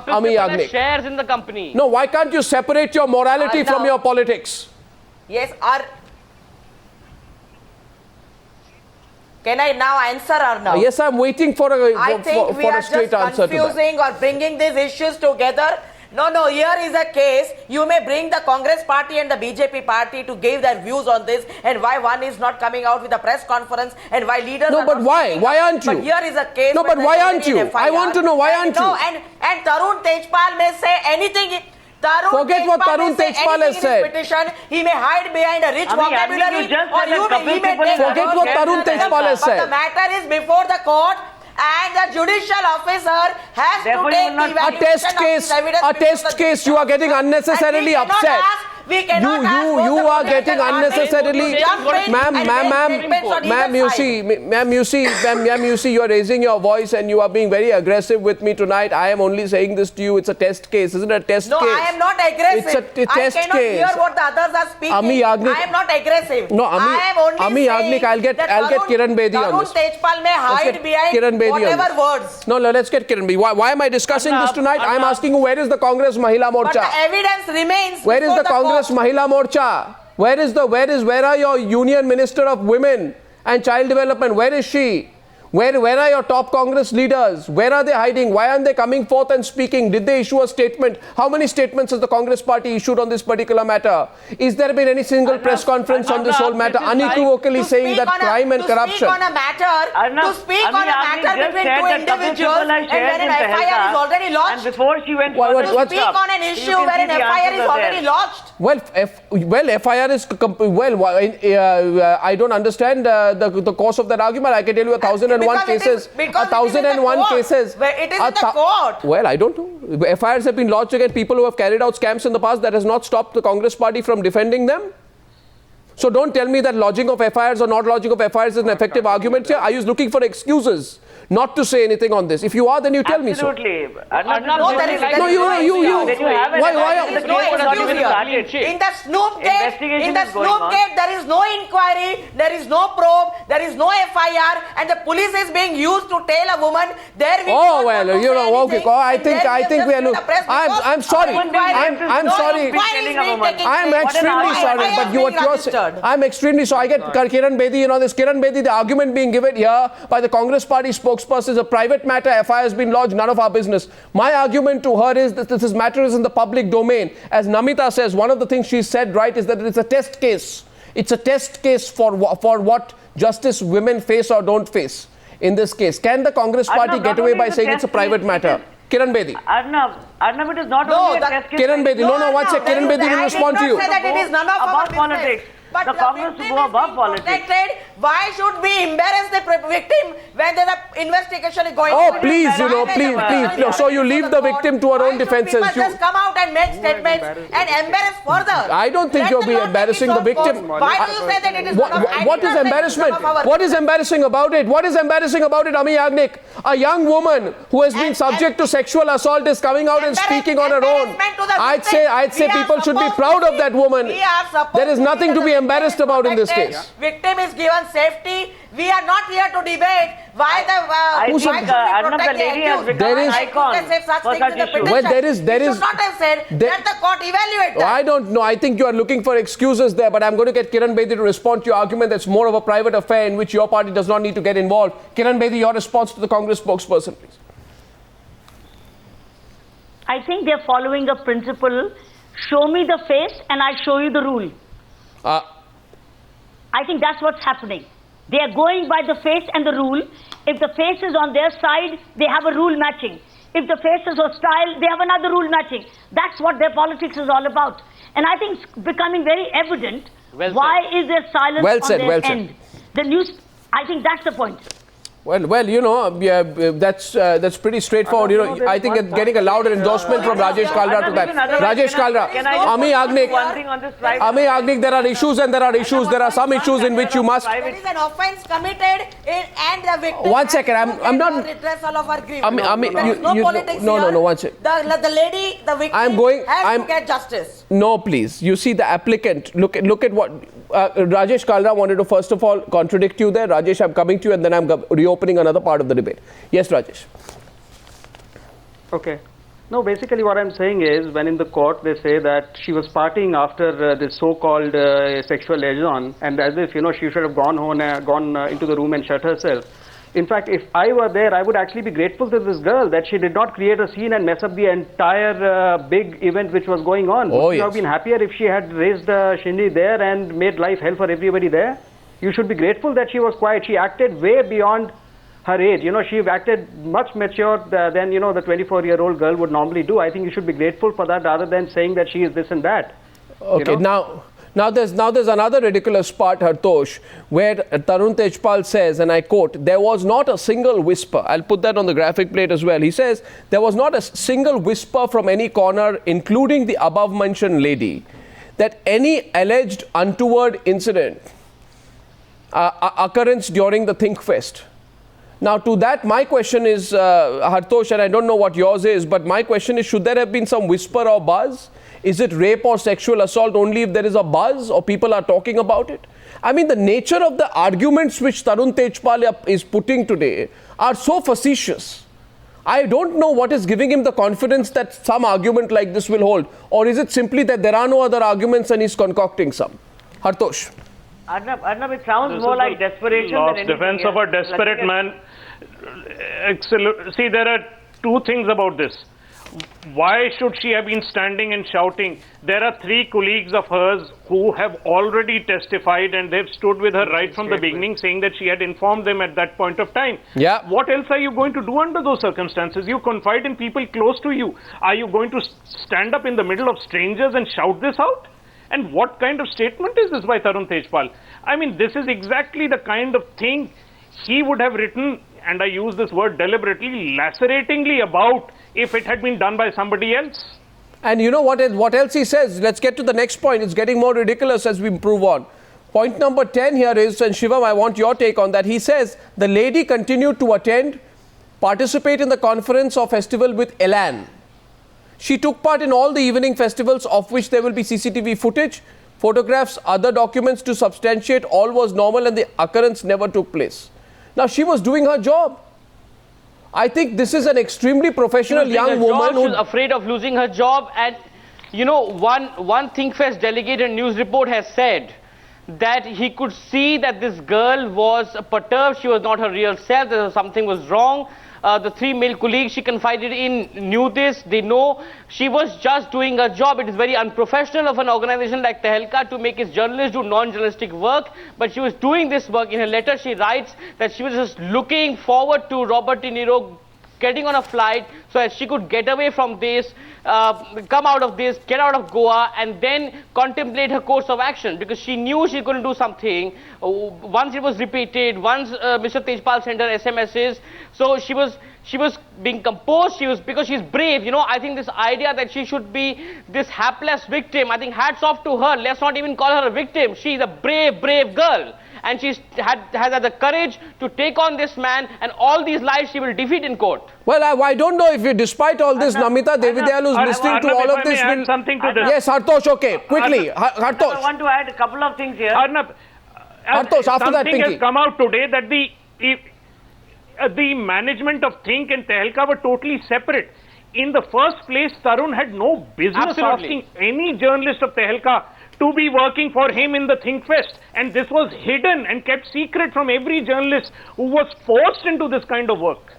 Ami Yagnik. Shares in the company. No, why can't you separate your morality from your politics? Yes, can I now answer or no? Yes, I'm waiting for a, I think we are straight just answer to that. confusing or bringing these issues together. No, here is a case. You may bring the Congress party and the BJP party to give their views on this and why one is not coming out with a press conference and why leaders No, are but not why? speaking Why up. aren't you? But here is a case. No, but why aren't you? I want to know, why aren't you? No, and Tarun Tejpal may say anything. Forget what Tarun Tejpal has said. Petition, he may hide behind a rich vocabulary he may take Forget what Tarun Tejpal has said. But the matter is before the court and the judicial officer has to take the evaluation a test case. You are getting unnecessarily upset. You are getting unnecessarily, ma'am, you see, you are raising your voice and you are being very aggressive with me tonight. I am only saying this to you. It's a test case, isn't it? A test case. No, I am not aggressive. It's a test I cannot case. hear what the others are speaking. Ami Yagnik, I am not aggressive. No, I am only Ami Yagnik, I'll get Kiran Bedi on this. Tarun Tejpal may hide behind whatever words. No, let's get Kiran Bedi. Why am I discussing this tonight? I am asking you, where is the Congress Mahila Morcha? But the evidence remains. Where is the Congress court. Mahila Morcha? Where are your Union Minister of Women and Child Development? Where is she? Where are your top Congress leaders? Where are they hiding? Why aren't they coming forth and speaking? Did they issue a statement? How many statements has the Congress party issued on this particular matter? Is there been any single press conference on this whole matter unequivocally saying that crime and corruption? To speak on a matter between two individuals and where an FIR is already lodged. And before she went to speak on an issue where an FIR is already lodged. Well, FIR is I don't understand the course of that argument. I can tell you 1,001 cases. 1,001 cases. It is in the court. Well, I don't know. FIRs have been lodged against people who have carried out scams in the past. That has not stopped the Congress party from defending them. So don't tell me that lodging of FIRs or not lodging of FIRs is an effective argument here. Are you looking for excuses not to say anything on this? If you are, then you tell me so. Absolutely. In the Snoop gate, there is no inquiry, there is no probe, there is no FIR, and the police is being used to tail a woman. I'm sorry. I'm extremely sorry, but what you're saying. I'm extremely sorry. I get Kiran Bedi, this Kiran Bedi, the argument being given here by the Congress party spokesperson is a private matter. FIR has been lodged, none of our business. My argument to her is that this matter is in the public domain. As Namita says, one of the things she said right is that it's a test case. It's a test case for what justice women face or don't face. In this case, can the Congress party get away by saying it's a private matter? Kiran Bedi. Arnab, it is not only a test case. Kiran Bedi, one second. Kiran Bedi will respond to you. I did not say that it is none of our business. Politics. But the Congress to go above politics. Why should we embarrass the victim when the investigation is going on? Oh, please. So you leave the victim to her own defenses. People just come out and make statements and embarrass further. I don't think you'll be embarrassing the victim. Why do you say that it is what is embarrassment? What is embarrassing about it? What is embarrassing about it, Ami Yagnik? A young woman who has been subject to sexual assault is coming out and speaking on her own. I'd say people should be proud of that woman. There is nothing to be embarrassed about in this case. Victim is given safety. We are not here to debate why the lady has become an icon for such issues. Well, there is. should not have said let the court evaluate that. I don't know. I think you are looking for excuses there, but I'm going to get Kiran Bedi to respond to your argument that's more of a private affair in which your party does not need to get involved. Kiran Bedi, your response to the Congress spokesperson, please. I think they're following a principle. Show me the face and I'll show you the rule. I think that's what's happening. They are going by the face and the rule. If the face is on their side, they have a rule matching. If the face is hostile, they have another rule matching. That's what their politics is all about. And I think it's becoming very evident why is there silence on their end. The news, I think that's the point. Well, that's pretty straightforward. I think it's getting a louder endorsement from Rajesh Kalra to that. Rajesh Kalra, Ami Yagnik, there are issues and there are issues. There are some issues in which you must. There is an offence committed and the victim. 1 second, I'm not. No, 1 second. The lady, the victim has to get justice. No, please. You see the applicant. Look at what Rajesh Kalra wanted to first of all contradict you there. Rajesh, I'm coming to you and then I'm reopening another part of the debate. Yes, Rajesh. Okay. No, basically what I'm saying is, when in the court they say that she was partying after this so-called sexual liaison, and as if, she should have gone home, gone into the room and shut herself. In fact, if I were there, I would actually be grateful to this girl that she did not create a scene and mess up the entire big event which was going on. Oh, would you yes. have been happier if she had raised shindy there and made life hell for everybody there? You should be grateful that she was quiet. She acted way beyond her age. She acted much mature than, the 24-year-old girl would normally do. I think you should be grateful for that rather than saying that she is this and that. Okay, now there's another ridiculous part, Hartosh, where Tarun Tejpal says, and I quote, "There was not a single whisper." I'll put that on the graphic plate as well. He says, "There was not a single whisper from any corner, including the above-mentioned lady, that any alleged untoward incident, occurrence during the Think Fest." Now, to that, my question is, Hartosh, and I don't know what yours is, but my question is, should there have been some whisper or buzz? Is it rape or sexual assault only if there is a buzz or people are talking about it? I mean, the nature of the arguments which Tarun Tejpal is putting today are so facetious. I don't know what is giving him the confidence that some argument like this will hold. Or is it simply that there are no other arguments and he's concocting some? Hartosh. Arnab, it sounds more like desperation than anything defense else. of a desperate man. See, there are two things about this. Why should she have been standing and shouting? There are 3 colleagues of hers who have already testified, and they've stood with her right from the beginning, saying that she had informed them at that point of time. Yeah. What else are you going to do under those circumstances? You confide in people close to you. Are you going to stand up in the middle of strangers and shout this out? And what kind of statement is this by Tarun Tejpal? I mean, this is exactly the kind of thing he would have written, and I use this word deliberately, laceratingly about if it had been done by somebody else. And you know what else he says? Let's get to the next point. It's getting more ridiculous as we move on. Point number 10 here is, and Shivam, I want your take on that. He says the lady continued to participate in the conference or festival with Elan. She took part in all the evening festivals of which there will be CCTV footage, photographs, other documents to substantiate all was normal and the occurrence never took place. Now, she was doing her job. I think this is an extremely professional young woman who was afraid of losing her job. And, one ThinkFest delegate and news report has said that he could see that this girl was perturbed. She was not her real self. Something was wrong. The 3 male colleagues she confided in knew this. They know she was just doing her job. It is very unprofessional of an organization like Tehelka to make its journalists do non-journalistic work. But she was doing this work. In her letter, she writes that she was just looking forward to Robert De Niro getting on a flight so that she could get away from this, come out of this, get out of Goa, and then contemplate her course of action, because she knew she couldn't do something. Once it was repeated, once Mr. Tejpal sent her SMSs, so she was being composed. Because she's brave. I think this idea that she should be this hapless victim, I think hats off to her. Let's not even call her a victim. She's a brave girl. And she has had the courage to take on this man, and all these lies she will defeat in court. Well, I don't know if you, despite all this, Namita Devidyalu is listening to all of this. Add something to this. Yes, Hartosh, okay. Quickly, Hartosh. I want to add a couple of things here. Arnab, Hartosh, after that, something Pinky. has come out today that the management of Think and Tehelka were totally separate. In the first place, Tarun had no business asking any journalist of Tehelka to be working for him in the Think Fest, and this was hidden and kept secret from every journalist who was forced into this kind of work.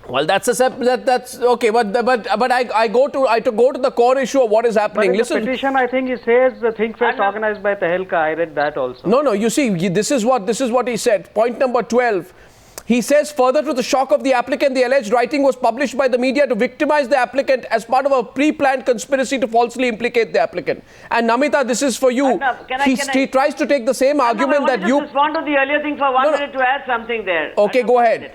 Well, that's okay, but I go to the core issue of what is happening. But in the petition, I think it says the Think Fest organized by Tehelka. I read that also. No. You see, this is what he said. Point number 12. He says, further to the shock of the applicant, the alleged writing was published by the media to victimize the applicant as part of a pre-planned conspiracy to falsely implicate the applicant. And Namita, this is for you. He tries to take the same argument that you... I just respond to the earlier thing for 1 minute to add something there. Okay, go ahead.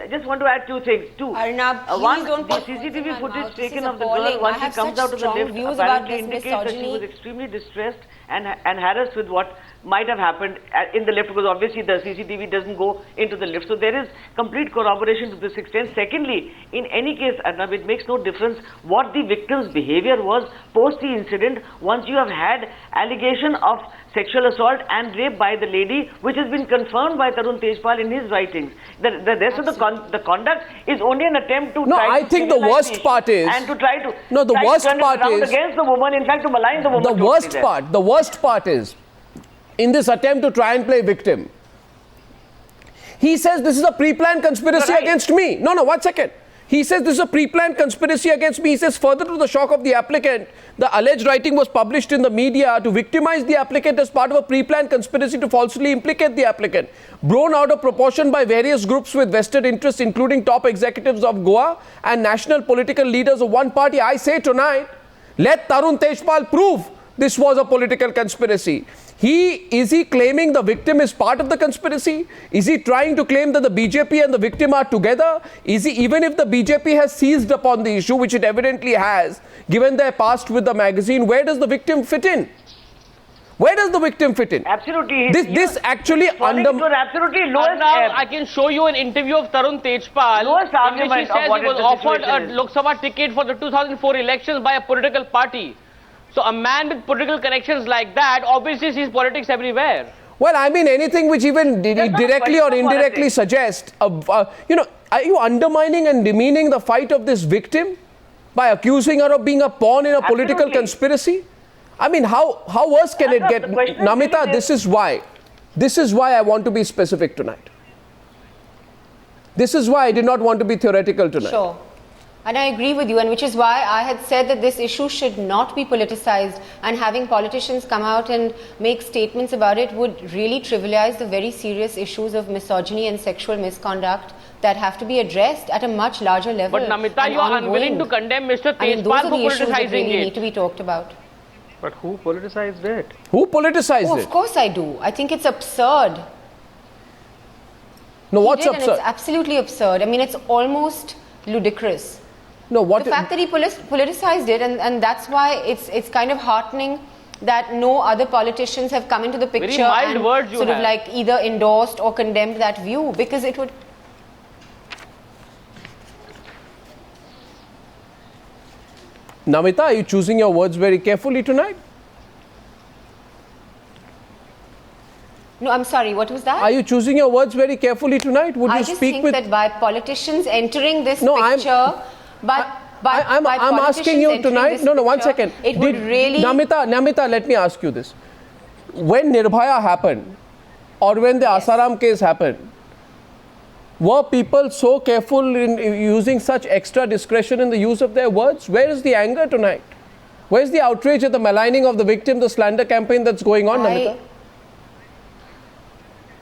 I just want to add 2 things. Arnab, one, the CCTV footage taken of the girl once she comes out of the lift apparently indicates that she was extremely distressed and harassed with what might have happened in the lift, because obviously the CCTV doesn't go into the lift. So there is complete corroboration to this extent. Secondly, in any case, Arnab, it makes no difference what the victim's behavior was post the incident. Once you have had allegation of sexual assault and rape by the lady, which has been confirmed by Tarun Tejpal in his writings. The rest of the the conduct is only an attempt to No, try I to think the civilize worst the issue part is- and to try to No, the try to worst turn it part around is- against the woman, in fact to malign the woman. The totally worst there. part is, in this attempt to try and play victim, he says this is a pre-planned conspiracy Right. against me. No, 1 second. He says this is a pre-planned conspiracy against me. He says further to the shock of the applicant, the alleged writing was published in the media to victimize the applicant as part of a pre-planned conspiracy to falsely implicate the applicant. Blown out of proportion by various groups with vested interests, including top executives of Goa and national political leaders of one party. I say tonight, let Tarun Tejpal prove this was a political conspiracy. Is he claiming the victim is part of the conspiracy? Is he trying to claim that the BJP and the victim are together? Is he, even if the BJP has seized upon the issue, which it evidently has, given their past with the magazine, where does the victim fit in? Where does the victim fit in? Absolutely. This actually falling into an absolutely lowest Now, ebb. I can show you an interview of Tarun Tejpal, Lowest in which argument he of says what he was the offered a situation is. Lok Sabha ticket for the 2004 elections by a political party. So a man with political connections like that obviously sees politics everywhere. Well, I mean, anything which even directly or indirectly suggests, are you undermining and demeaning the fight of this victim by accusing her of being a pawn in a political Absolutely. conspiracy? I mean, how worse can it get? The question is Namita, really this is why I want to be specific tonight. This is why I did not want to be theoretical tonight. Sure. And I agree with you, and which is why I had said that this issue should not be politicized, and having politicians come out and make statements about it would really trivialize the very serious issues of misogyny and sexual misconduct that have to be addressed at a much larger level. But Namita, and you are ongoing. unwilling to condemn Mr. I mean, those Tejpal are for the issues that politicizing really need it. to be talked about. But who politicized it? Who politicized Oh, it? of course I do. I think it's absurd. No, He what's did, and absurd? it's absolutely absurd. I mean, it's almost ludicrous. No, what? The fact that he politicized it, and that's why it's kind of heartening that no other politicians have come into the Very picture mild and words you sort of have. like either endorsed or condemned that view, because it would. Namita, are you choosing your words very carefully tonight? No, I'm sorry, what was that? Are you choosing your words very carefully tonight? Would I you just speak think with... that by politicians entering this No, I'm- picture, I'm asking you tonight. No, 1 second. It would really. Namita, let me ask you this. When Nirbhaya happened, or when the Asaram case happened, were people so careful in using such extra discretion in the use of their words? Where is the anger tonight? Where is the outrage at the maligning of the victim, the slander campaign that's going on, Namita?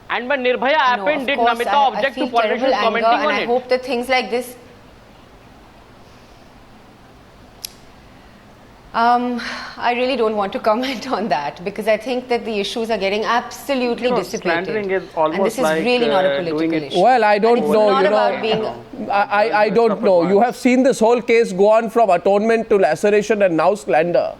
And when Nirbhaya happened, did Namita object to politicians commenting on and I it? hope that things like this. I really don't want to comment on that, because I think that the issues are getting absolutely dissipated. Slandering is and almost this is like really not a doing political it- issue. Well, I don't And it's know. not You about know, being. I don't know. You have seen this whole case go on from atonement to laceration and now slander.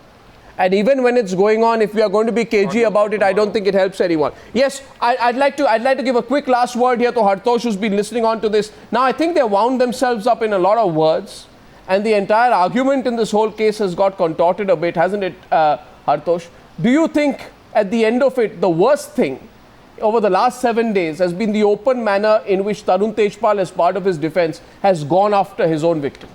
And even when it's going on, if we are going to be cagey about it, I don't think it helps anyone. Yes, I'd like to give a quick last word here to Hartosh, who's been listening on to this. Now, I think they wound themselves up in a lot of words, and the entire argument in this whole case has got contorted a bit, hasn't it, Hartosh? Do you think, at the end of it, the worst thing over the last 7 days has been the open manner in which Tarun Tejpal, as part of his defense, has gone after his own victim?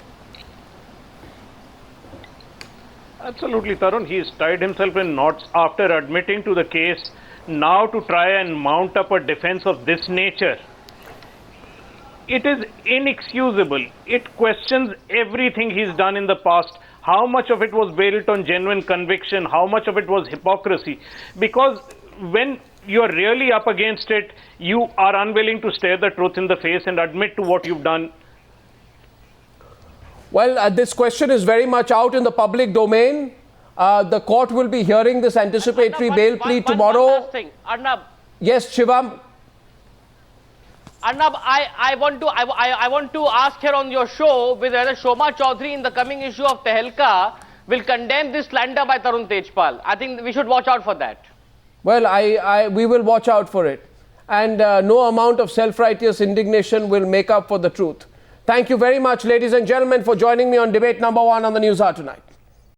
Absolutely, Tarun. He's tied himself in knots after admitting to the case. Now to try and mount up a defense of this nature, it is inexcusable. It questions everything he's done in the past. How much of it was built on genuine conviction? How much of it was hypocrisy? Because when you're really up against it, you are unwilling to stare the truth in the face and admit to what you've done. Well, this question is very much out in the public domain. The court will be hearing this anticipatory bail plea tomorrow. One last thing. Arnab. Yes, Shivam. Arnab, I want to ask here on your show whether Shoma Chaudhary in the coming issue of Tehelka will condemn this slander by Tarun Tejpal. I think we should watch out for that. Well, we will watch out for it. And no amount of self-righteous indignation will make up for the truth. Thank you very much, ladies and gentlemen, for joining me on debate number 1 on the News Hour tonight.